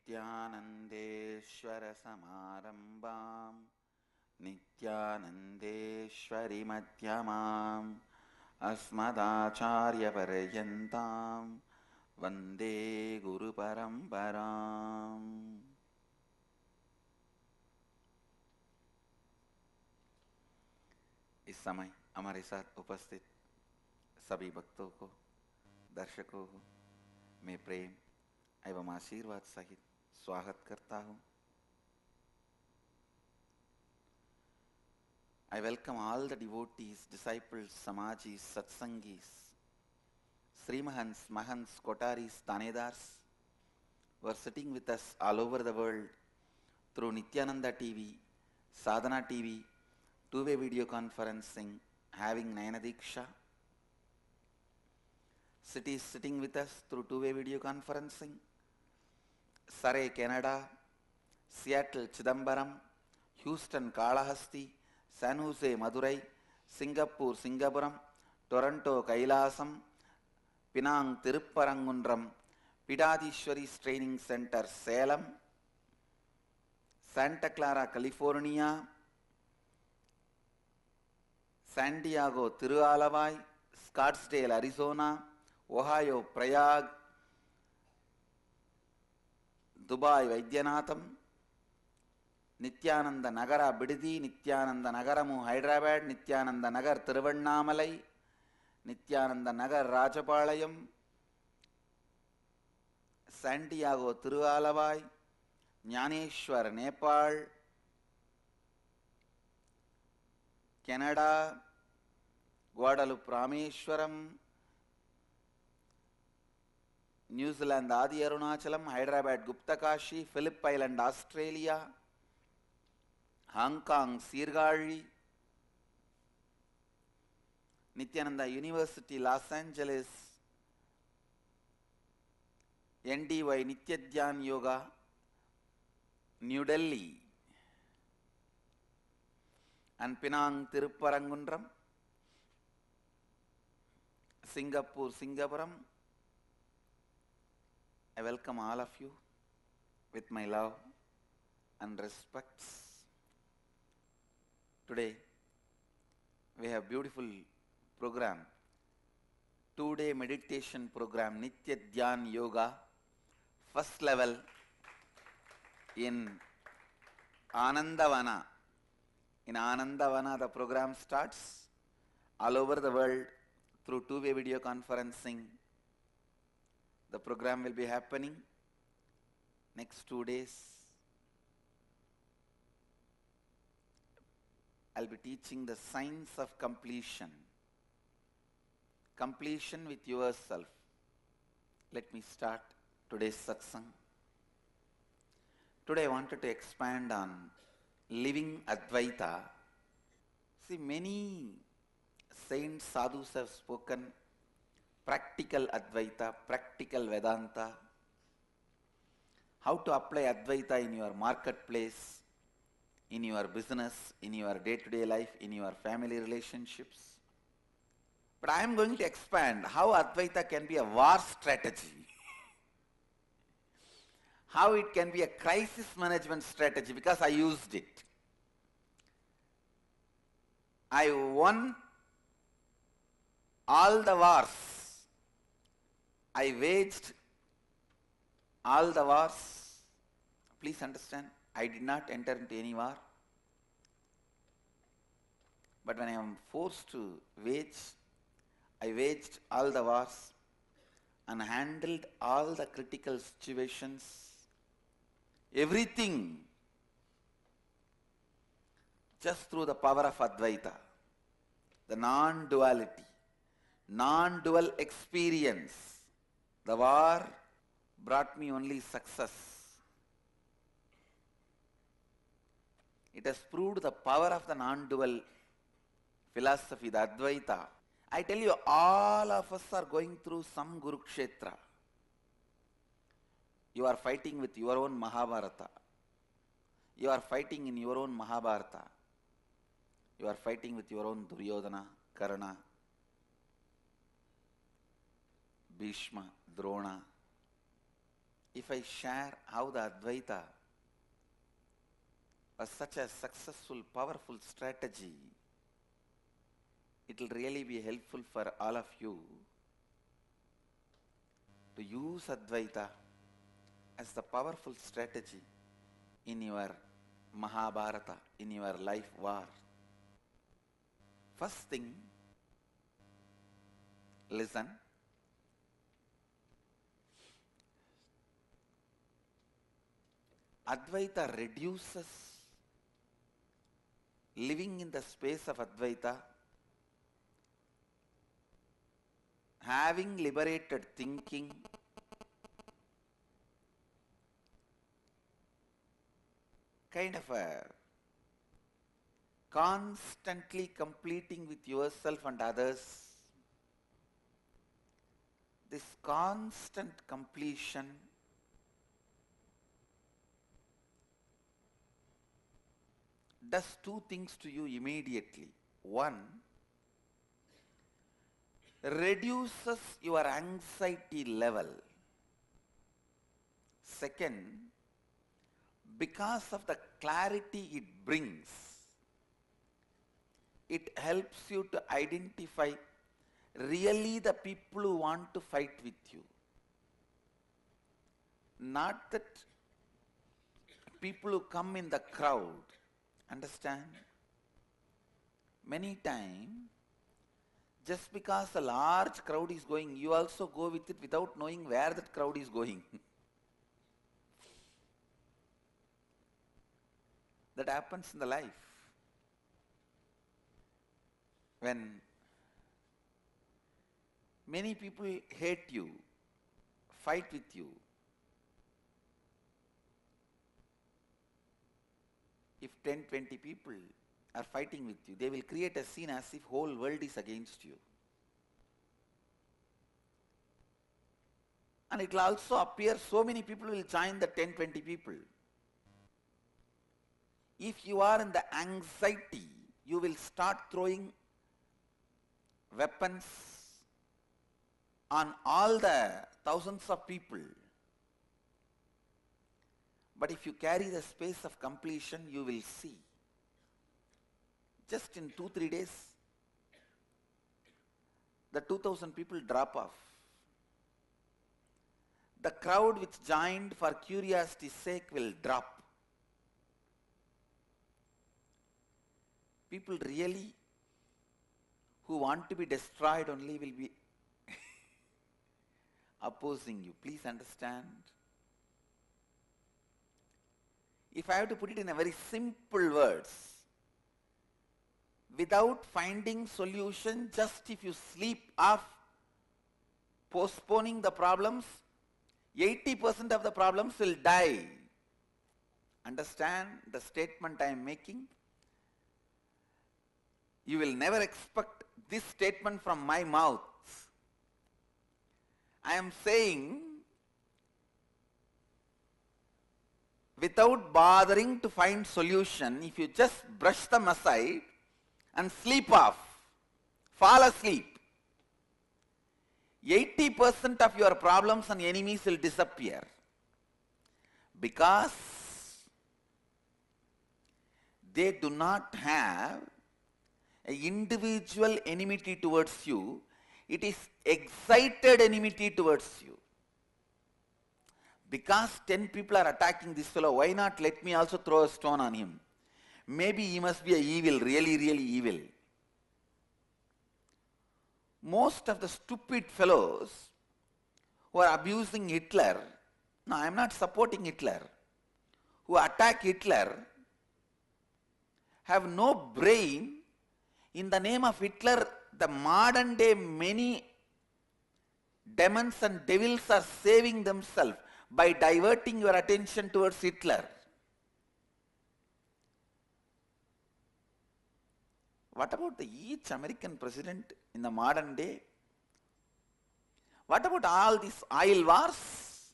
नित्यानन्देश्वर समारम्भां नित्यानन्देश्वरि मध्यमाम् अस्मदाचार्यपर्यन्तां वन्दे गुरुपरम्पराम्। इस समय हमारे साथ उपस्थित सभी भक्तों को, दर्शकों को मैं प्रेम एवं आशीर्वाद सहित स्वागत करता हूँ। I welcome all the devotees, disciples, samajis, satsangis, Srimahans, Mahants, Kotaris, Tanedars who are sitting with us all over the world through Nityananda TV, Sadhana TV, two-way video conferencing, having Nayana Diksha. Cities sitting with us through two-way video conferencing, Surrey, Canada, Seattle, Chidambaram, Houston, Kalahasti, San Jose, Madurai, Singapore, Singapuram, Toronto, Kailasam, Penang, Tirupparangundram, Pidadishwari's Training Center, Salem, Santa Clara, California, San Diego, Tirualavai, Scottsdale, Arizona, Ohio, Prague, Dubai, Vaidyanatham, Nithyananda Nagara, Bididi, Nithyananda Nagaramu, Hyderabad, Nithyananda Nagar, Tiruvannamalai, Nithyananda Nagar, Rajapalayam, Santiago, Tirualavai, Jnaneshwar, Nepal, Canada, Guadalupe, Rameshwaram, New Zealand, Adi Arunachalam, Hyderabad, Guptakashi, Phillip Island, Australia, Hong Kong, Sirgari, Nityananda University, Los Angeles, NDY, Nityadhyan Yoga, New Delhi, and Penang, Tirupparangundram, Singapore, Singapuram. I welcome all of you with my love and respects. Today we have beautiful program, 2-day meditation program, Nitya Dhyan Yoga, first level in Anandavana. In Anandavana the program starts all over the world through two-way video conferencing. The program will be happening next 2 days. I'll be teaching the science of completion. Completion with yourself. Let me start today's satsang. Today I wanted to expand on Living Advaitha. See, many saints, sadhus have spoken practical Advaita, practical Vedanta, how to apply Advaita in your marketplace, in your business, in your day-to-day life, in your family relationships. But I am going to expand how Advaita can be a war strategy, how it can be a crisis management strategy, because I used it. I won all the wars. I waged all the wars. Please understand, I did not enter into any war. But when I am forced to wage, I waged all the wars and handled all the critical situations, everything, just through the power of Advaita, the non-duality, non-dual experience. The war brought me only success. It has proved the power of the non-dual philosophy, the Advaita. I tell you, all of us are going through some Kurukshetra. You are fighting with your own Mahabharata. You are fighting in your own Mahabharata. You are fighting with your own Duryodhana, Karna, Bhishma, Drona. if I share how the Advaita was such a successful, powerful strategy, it will really be helpful for all of you to use Advaita as the powerful strategy in your Mahabharata, in your life war. First thing, listen. Advaita reduces living in the space of Advaita, having liberated thinking, kind of a constantly completing with yourself and others. This constant completion does two things to you immediately. One, reduces your anxiety level. Second, because of the clarity it brings, it helps you to identify really the people who want to fight with you. Not that people who come in the crowd. Understand? Many times, just because a large crowd is going, you also go with it without knowing where that crowd is going. That happens in the life. When many people hate you, fight with you, if 10, 20 people are fighting with you, they will create a scene as if whole world is against you. And it will also appear so many people will join the 10, 20 people. If you are in the anxiety, you will start throwing weapons on all the thousands of people. But if you carry the space of completion, you will see. Just in 2-3 days, the 2000 people drop off. The crowd which joined for curiosity's sake will drop. People really who want to be destroyed only will be opposing you. Please understand. If I have to put it in a very simple words, without finding solution, just if you sleep off postponing the problems, 80% of the problems will die. Understand the statement I am making? You will never expect this statement from my mouth. I am saying, without bothering to find solution, if you just brush them aside and sleep off, fall asleep, 80% of your problems and enemies will disappear. Because they do not have an individual enmity towards you, it is excited enmity towards you. Because 10 people are attacking this fellow, why not let me also throw a stone on him? Maybe he must be evil, really, really evil. Most of the stupid fellows who are abusing Hitler, no, I am not supporting Hitler, who attack Hitler, have no brain. In the name of Hitler, the modern day many demons and devils are saving themselves by diverting your attention towards Hitler. What about each American president in the modern day? What about all these oil wars?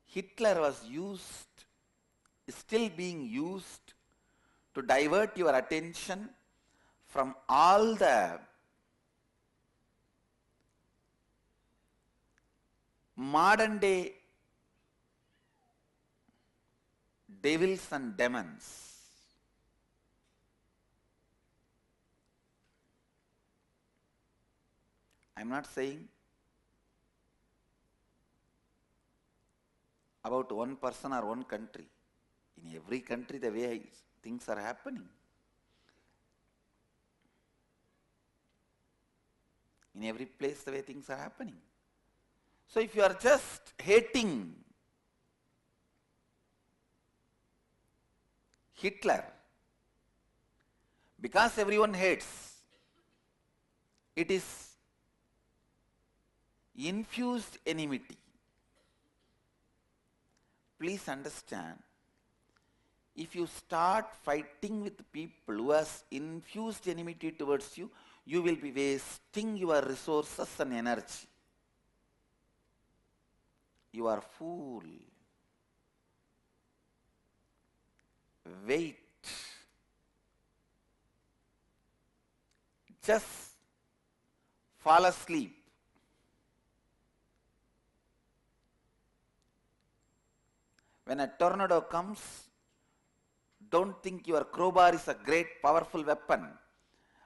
Hitler was used, still being used to divert your attention from all the modern day devils and demons. I am not saying about one person or one country. In every country the way things are happening. In every place the way things are happening. So if you are just hating Hitler, because everyone hates, it is infused enmity. Please understand, if you start fighting with people who has infused enmity towards you, you will be wasting your resources and energy. You are fool. Wait. Just fall asleep. When a tornado comes, don't think your crowbar is a great powerful weapon,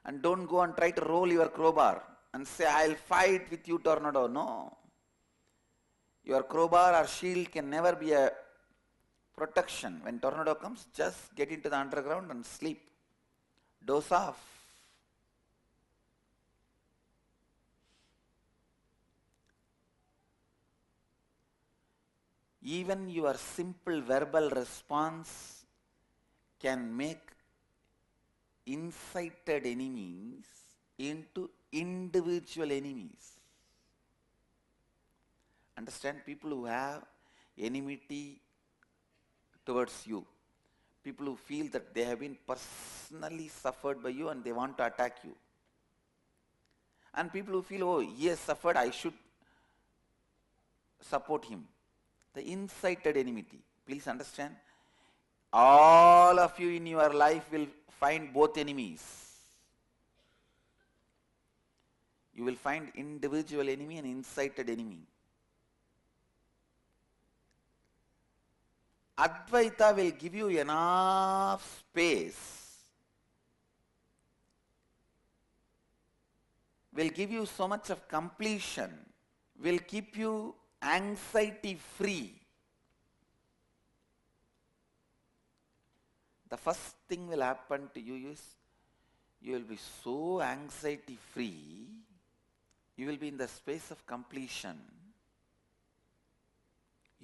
and don't go and try to roll your crowbar and say, I'll fight with you, tornado. No. Your crowbar or shield can never be a protection. When tornado comes, just get into the underground and sleep. Doze off. Even your simple verbal response can make incited enemies into individual enemies. Understand, people who have enmity towards you, people who feel that they have been personally suffered by you and they want to attack you. And people who feel, oh, he has suffered, I should support him. The incited enmity. Please understand, all of you in your life will find both enemies. You will find individual enemy and incited enemy. Advaita will give you enough space, will give you so much of completion, will keep you anxiety free. The first thing will happen to you is you will be so anxiety free, you will be in the space of completion.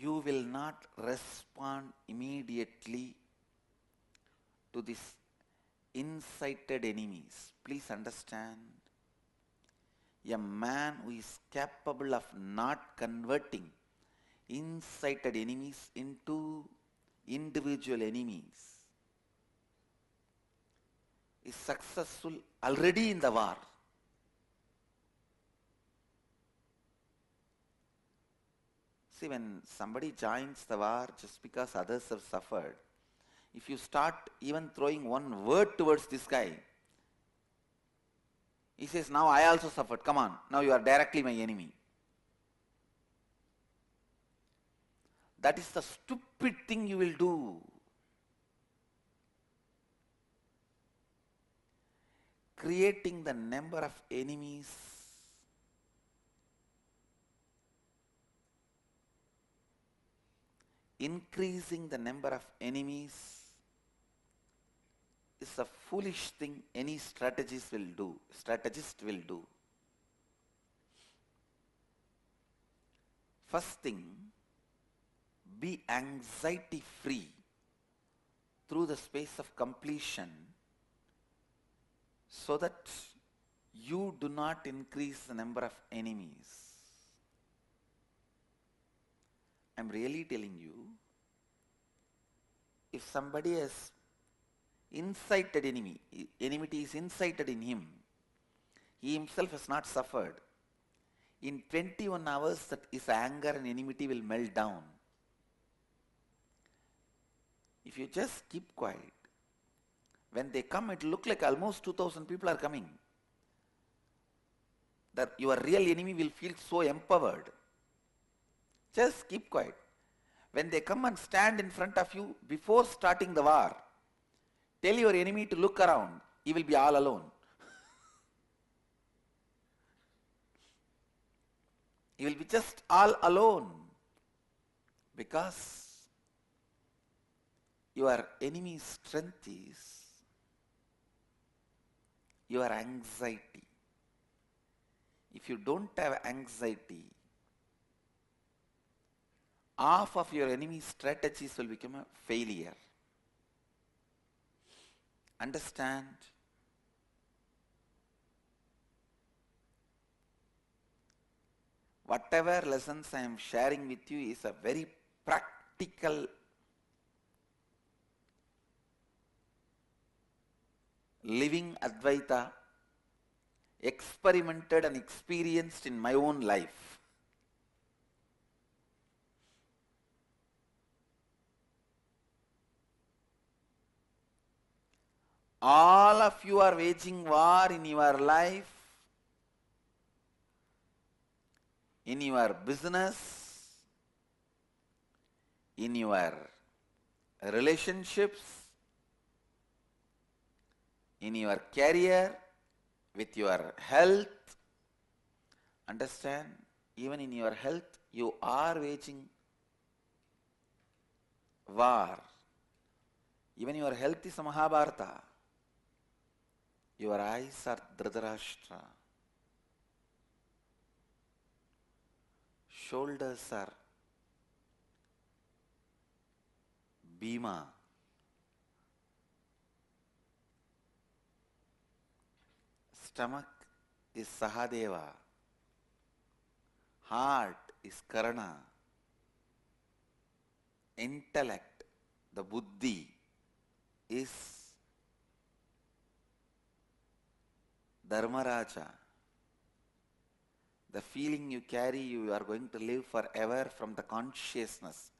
You will not respond immediately to these incited enemies. Please understand, a man who is capable of not converting incited enemies into individual enemies is successful already in the war. See, when somebody joins the war just because others have suffered, if you start even throwing one word towards this guy, he says, now I also suffered, come on, now you are directly my enemy. That is the stupid thing you will do. Creating the number of enemies increasing the number of enemies is a foolish thing any strategist will do. First thing, be anxiety free through the space of completion so that you do not increase the number of enemies. I am really telling you, if somebody has incited enmity is incited in him, he himself has not suffered, in 21 hours that his anger and enmity will melt down. If you just keep quiet, when they come it will look like almost 2,000 people are coming. That your real enemy will feel so empowered. Just keep quiet. When they come and stand in front of you before starting the war, tell your enemy to look around. He will be all alone. He will be just all alone. Because your enemy's strength is your anxiety. If you don't have anxiety, half of your enemy's strategies will become a failure. Understand? Whatever lessons I am sharing with you is a very practical living Advaita, experimented and experienced in my own life. All of you are waging war in your life, in your business, in your relationships, in your career, with your health. Understand? Even in your health, you are waging war. Even your health is a Mahabharata. Your eyes are Dhritarashtra. Shoulders are Bhima. Stomach is Sahadeva. Heart is Karna. Intellect, the Buddhi, is Dharmaraja. The feeling you carry you are going to live forever from the consciousness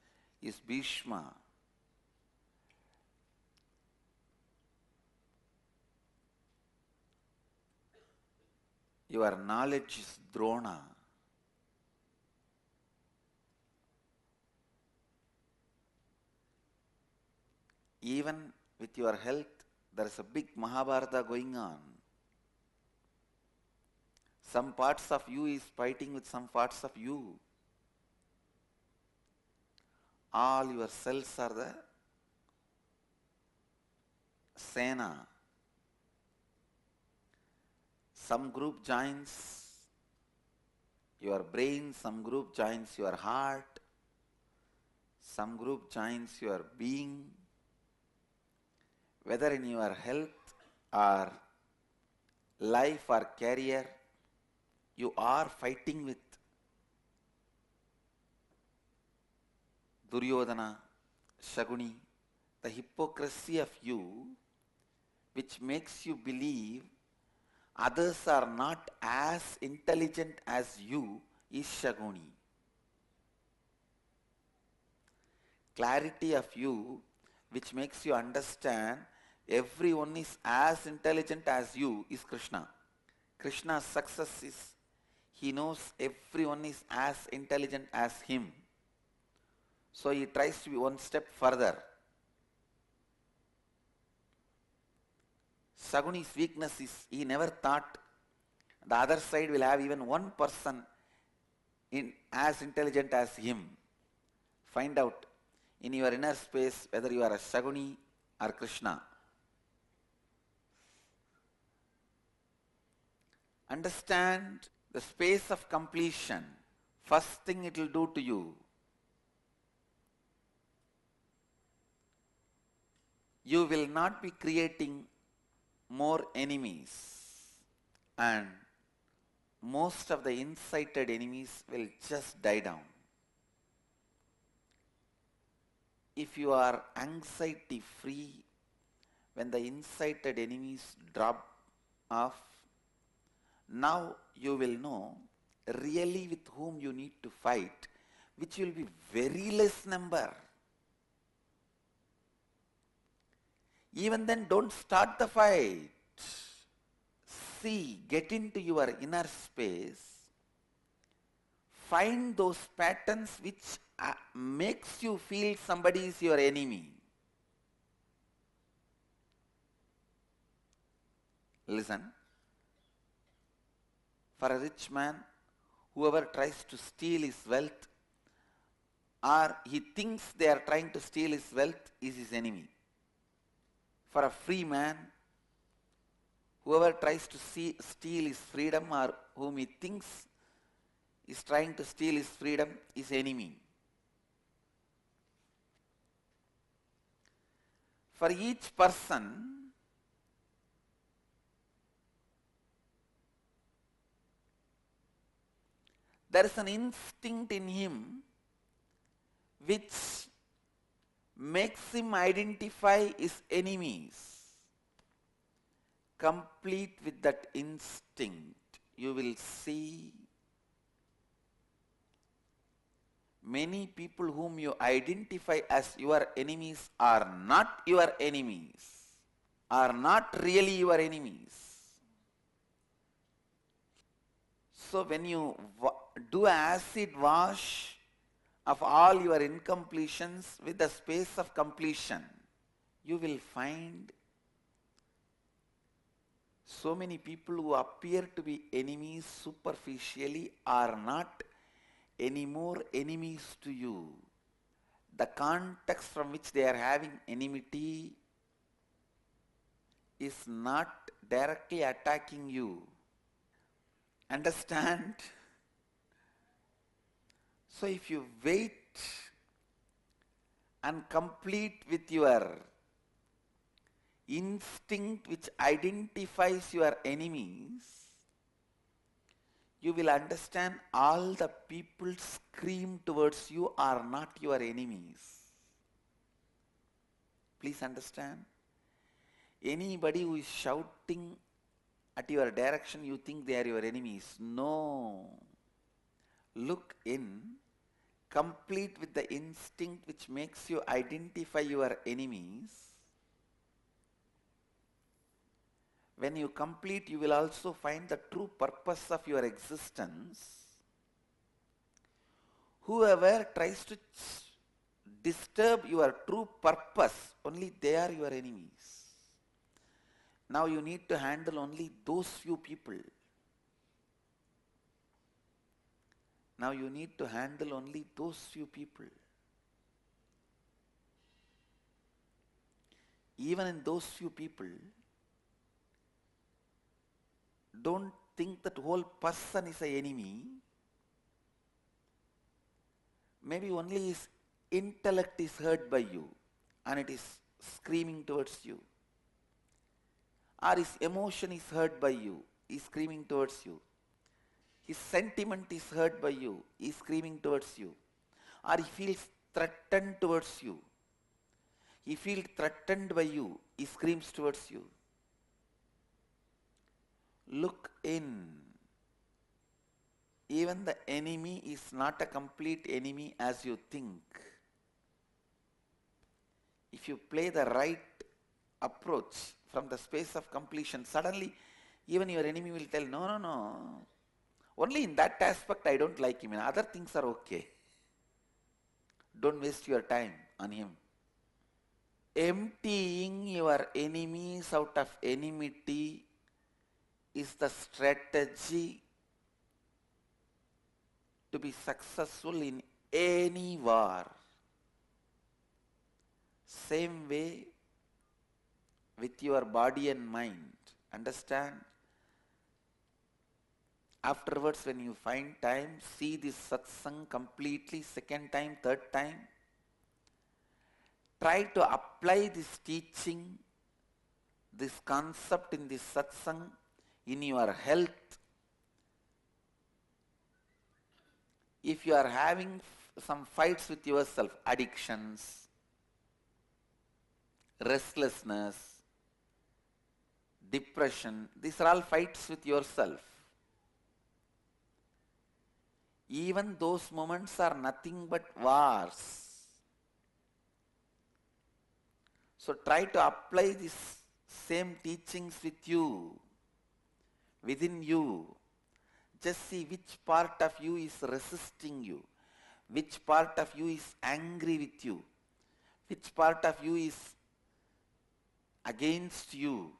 is Bhishma. Your knowledge is Drona. Even with your health, there is a big Mahabharata going on. Some parts of you is fighting with some parts of you. All your cells are the Sena. Some group joins your brain, some group joins your heart, some group joins your being. Whether in your health or life or career, you are fighting with Duryodhana, Shaguni, the hypocrisy of you, which makes you believe others are not as intelligent as you, is Shaguni. Clarity of you, which makes you understand everyone is as intelligent as you, is Krishna. Krishna's success is he knows everyone is as intelligent as him. So he tries to be one step further. Saguni's weakness is he never thought the other side will have even one person as intelligent as him. Find out in your inner space whether you are a Saguni or Krishna. Understand the space of completion. First thing it will do to you, you will not be creating more enemies, and most of the incited enemies will just die down. If you are anxiety free, when the incited enemies drop off, now you will know really with whom you need to fight, which will be very less number. Even then, don't start the fight. See, get into your inner space. find those patterns which makes you feel somebody is your enemy. Listen, for a rich man, whoever tries to steal his wealth or he thinks they are trying to steal his wealth is his enemy. For a free man, whoever tries to steal his freedom or whom he thinks is trying to steal his freedom is enemy. For each person, there is an instinct in him which makes him identify his enemies. Complete with that instinct, you will see many people whom you identify as your enemies are not your enemies, are not really your enemies. So when you do acid wash of all your incompletions with the space of completion, you will find so many people who appear to be enemies superficially are not anymore enemies to you. The context from which they are having enmity is not directly attacking you. Understand? So if you wait and complete with your instinct which identifies your enemies, you will understand all the people scream towards you are not your enemies. Please understand. Anybody who is shouting at your direction, you think they are your enemies. No. Look in, complete with the instinct which makes you identify your enemies. When you complete, you will also find the true purpose of your existence. Whoever tries to disturb your true purpose, only they are your enemies. Now you need to handle only those few people. Now you need to handle only those few people. Even in those few people, don't think that whole person is an enemy. Maybe only his intellect is hurt by you and it is screaming towards you. Or his emotion is hurt by you, is screaming towards you. His sentiment is hurt by you, is screaming towards you. Or he feels threatened towards you. He feels threatened by you, he screams towards you. Look in. Even the enemy is not a complete enemy as you think. If you play the right approach from the space of completion, suddenly even your enemy will tell, no, no, no. Only in that aspect I don't like him. In other things are okay. Don't waste your time on him. Emptying your enemies out of enmity is the strategy to be successful in any war. Same way with your body and mind. Understand? Afterwards, when you find time, see this satsang completely, second time, third time. Try to apply this teaching, this concept in this satsang in your health. If you are having some fights with yourself, addictions, restlessness, depression, these are all fights with yourself. Even those moments are nothing but wars. So try to apply these same teachings with you, within you. Just see which part of you is resisting you, which part of you is angry with you, which part of you is against you.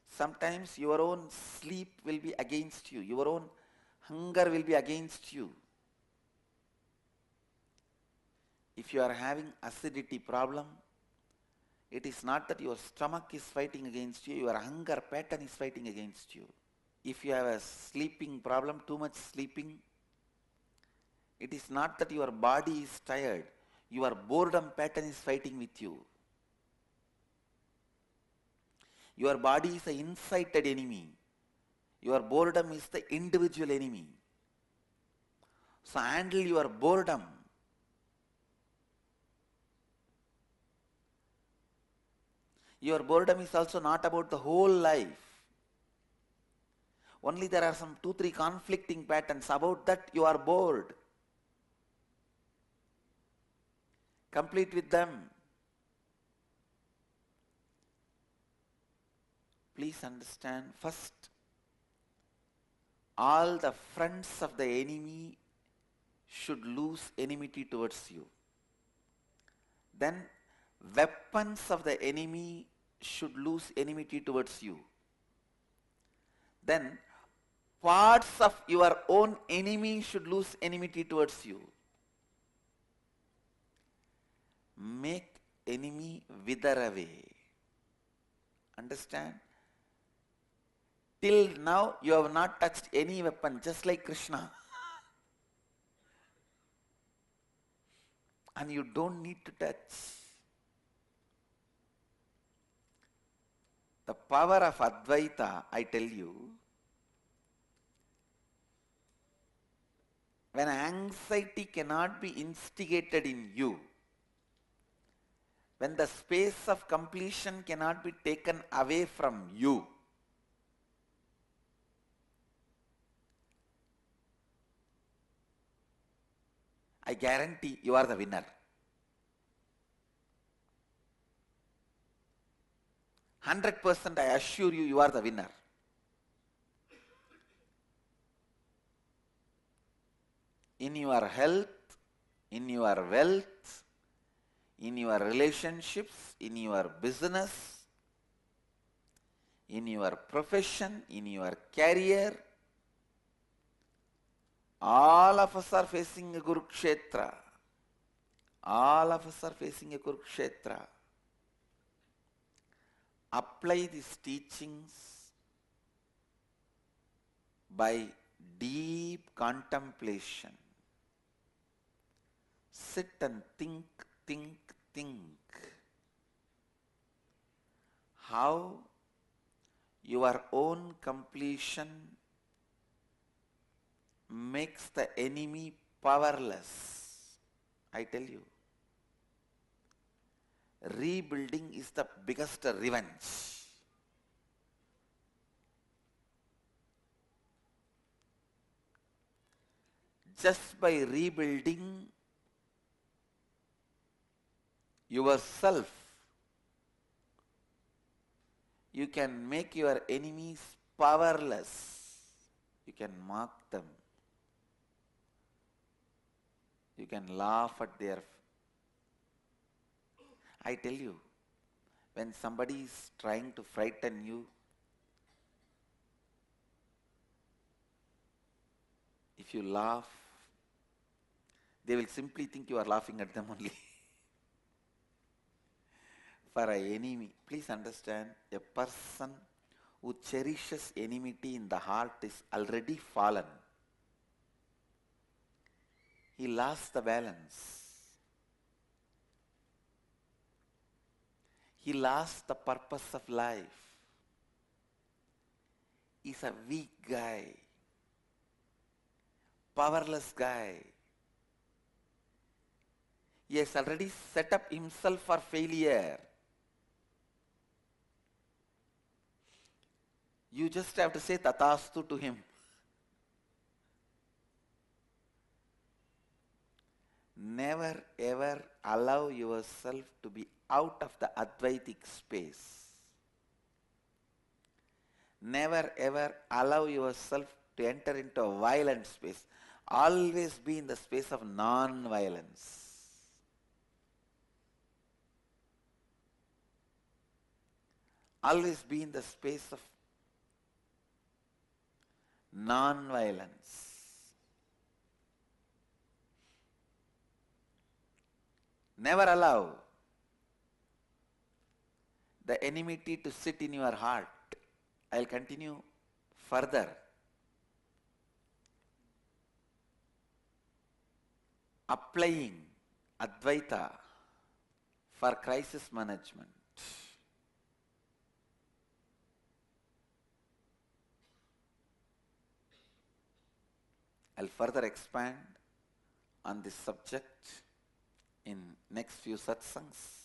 Sometimes your own sleep will be against you, your own hunger will be against you. If you are having acidity problem, it is not that your stomach is fighting against you, your hunger pattern is fighting against you. If you have a sleeping problem, too much sleeping, it is not that your body is tired, your boredom pattern is fighting with you. Your body is an incited enemy. Your boredom is the individual enemy. So handle your boredom. Your boredom is also not about the whole life. Only there are some 2-3 conflicting patterns. About that you are bored. Complete with them. Please understand, first, all the friends of the enemy should lose enmity towards you. Then weapons of the enemy should lose enmity towards you. Then parts of your own enemy should lose enmity towards you. Make enemy wither away. Understand? Till now you have not touched any weapon, just like Krishna. And you don't need to touch. The power of Advaita, I tell you, when anxiety cannot be instigated in you, when the space of completion cannot be taken away from you, I guarantee you are the winner. 100% I assure you, you are the winner. In your health, in your wealth, in your relationships, in your business, in your profession, in your career, all of us are facing a Kurukshetra. All of us are facing a Kurukshetra. Apply these teachings by deep contemplation. Sit and think, think, think. How your own completion makes the enemy powerless. I tell you, rebuilding is the biggest revenge. Just by rebuilding yourself, you can make your enemies powerless. You can mock them. You can laugh at their... I tell you, when somebody is trying to frighten you, if you laugh, they will simply think you are laughing at them only. For an enemy, please understand, a person who cherishes enmity in the heart is already fallen. He lost the balance. He lost the purpose of life. He's a weak guy, powerless guy. He has already set up himself for failure. You just have to say Tathastu to him. Never ever allow yourself to be out of the Advaitic space. Never ever allow yourself to enter into a violent space. Always be in the space of non-violence. Always be in the space of non-violence. Never allow the enmity to sit in your heart. I will continue further. Applying Advaita for crisis management. I'll further expand on this subject in next few satsangs.